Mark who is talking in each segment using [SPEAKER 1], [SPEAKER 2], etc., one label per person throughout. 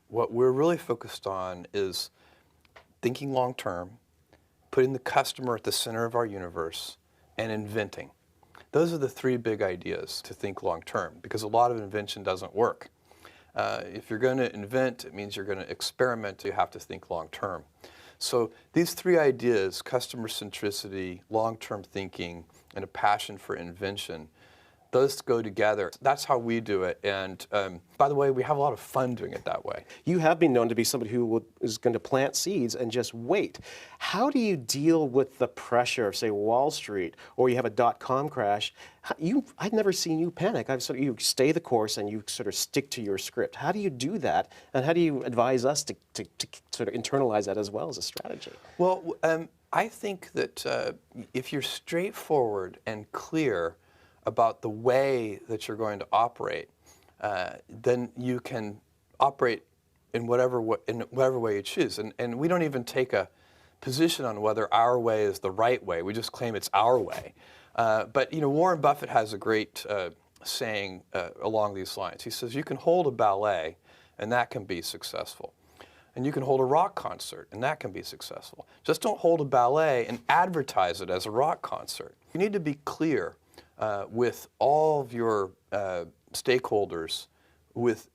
[SPEAKER 1] what we're really focused on is thinking long term, putting the customer at the center of our universe, and inventing. Those are the three big ideas to think long term, because a lot of invention doesn't work. If you're going to invent, it means you're going to experiment. You have to think long term. So these three ideas, customer centricity, long-term thinking, and a passion for invention, those go together. That's how we do it. And by the way, we have a lot of fun doing it that way.
[SPEAKER 2] You have been known to be somebody who is going to plant seeds and just wait. How do you deal with the pressure of, say, Wall Street, or you have a dot-com crash? I've never seen you panic. You stay the course and you sort of stick to your script. How do you do that? And how do you advise us to sort of internalize that as well as a strategy?
[SPEAKER 1] Well, I think that if you're straightforward and clear about the way that you're going to operate, then you can operate in whatever way you choose. And we don't even take a position on whether our way is the right way. We just claim it's our way. But Warren Buffett has a great saying along these lines. He says, you can hold a ballet, and that can be successful. And you can hold a rock concert, and that can be successful. Just don't hold a ballet and advertise it as a rock concert. You need to be clear with all of your stakeholders with,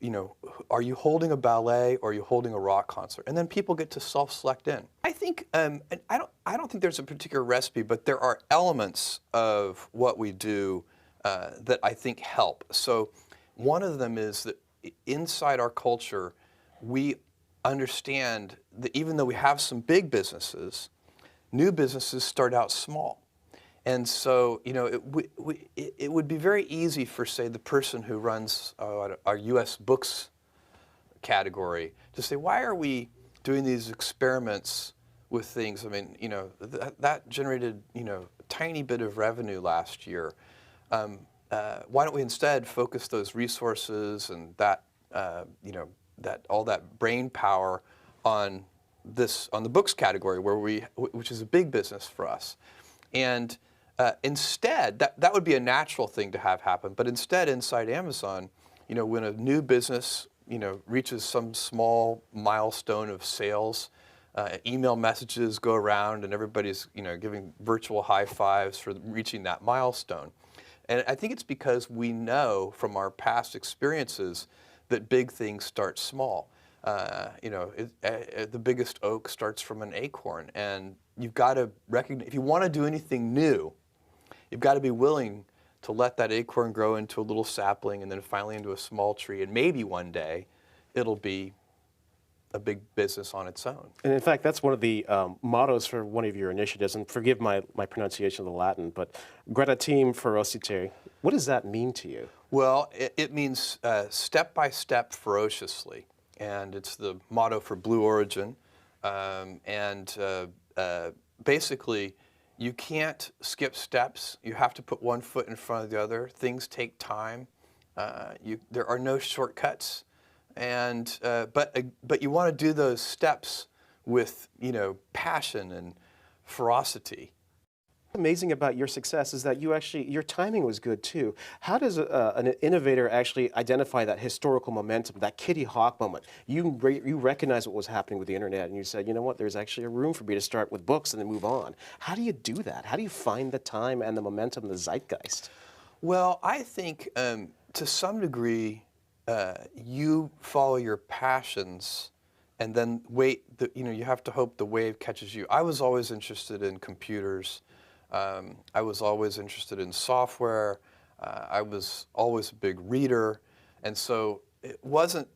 [SPEAKER 1] are you holding a ballet or are you holding a rock concert? And then people get to self-select in. I think, and I don't think there's a particular recipe, but there are elements of what we do that I think help. So one of them is that inside our culture, we understand that even though we have some big businesses, new businesses start out small. And so, it would be very easy for, say, the person who runs our U.S. books category to say, why are we doing these experiments with things? I mean, that generated, a tiny bit of revenue last year. Why don't we instead focus those resources and that, all that brain power on the books category, which is a big business for us. And instead, that would be a natural thing to have happen. But instead, inside Amazon, when a new business, reaches some small milestone of sales, email messages go around and everybody's, giving virtual high fives for reaching that milestone. And I think it's because we know from our past experiences that big things start small. The biggest oak starts from an acorn, and you've got to recognize, if you want to do anything new, you've got to be willing to let that acorn grow into a little sapling and then finally into a small tree, and maybe one day it'll be a big business on its own.
[SPEAKER 2] And in fact, that's one of the mottos for one of your initiatives, and forgive my pronunciation of the Latin, but gradatim ferociter. What does that mean to you?
[SPEAKER 1] Well, it means step by step ferociously, and it's the motto for Blue Origin. Basically, you can't skip steps. You have to put one foot in front of the other. Things take time. There are no shortcuts, and but you want to do those steps with passion and ferocity.
[SPEAKER 2] Amazing about your success is that your timing was good too. How does an innovator actually identify that historical momentum, that Kitty Hawk moment? You recognize what was happening with the internet, and you said, you know what, there's actually a room for me to start with books and then move on. How do you do that? How do you find the time and the momentum, the zeitgeist?
[SPEAKER 1] Well, I think to some degree, you follow your passions and then wait. You have to hope the wave catches you. I was always interested in computers. I was always interested in software. I was always a big reader. And so it wasn't,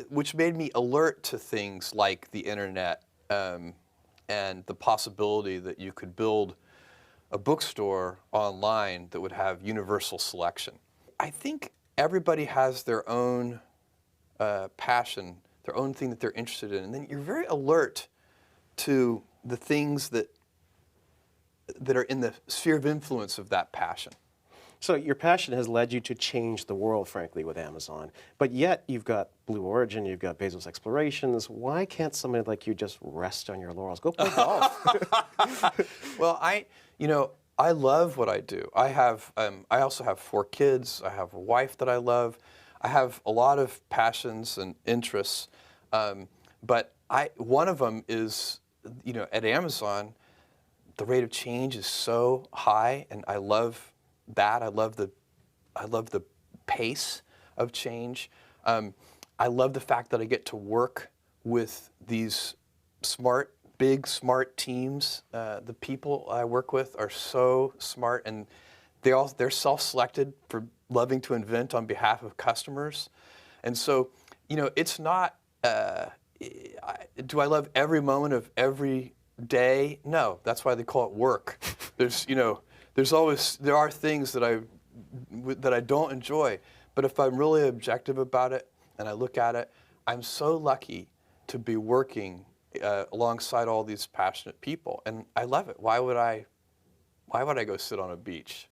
[SPEAKER 1] which made me alert to things like the internet and the possibility that you could build a bookstore online that would have universal selection. I think everybody has their own passion, their own thing that they're interested in. And then you're very alert to the things that are in the sphere of influence of that passion.
[SPEAKER 2] So your passion has led you to change the world, frankly, with Amazon. But yet you've got Blue Origin, you've got Bezos Explorations. Why can't somebody like you just rest on your laurels? Go play golf.
[SPEAKER 1] Well, I love what I do. I also have 4 kids. I have a wife that I love. I have a lot of passions and interests, but one of them is, at Amazon, the rate of change is so high, and I love that. I love the pace of change. I love the fact that I get to work with these big smart teams. The people I work with are so smart, and they're self-selected for loving to invent on behalf of customers. And so, it's not. Do I love every moment of every day? No, that's why they call it work. There are things that I don't enjoy, but if I'm really objective about it and I look at it, I'm so lucky to be working alongside all these passionate people, and I love it. Why would I go sit on a beach?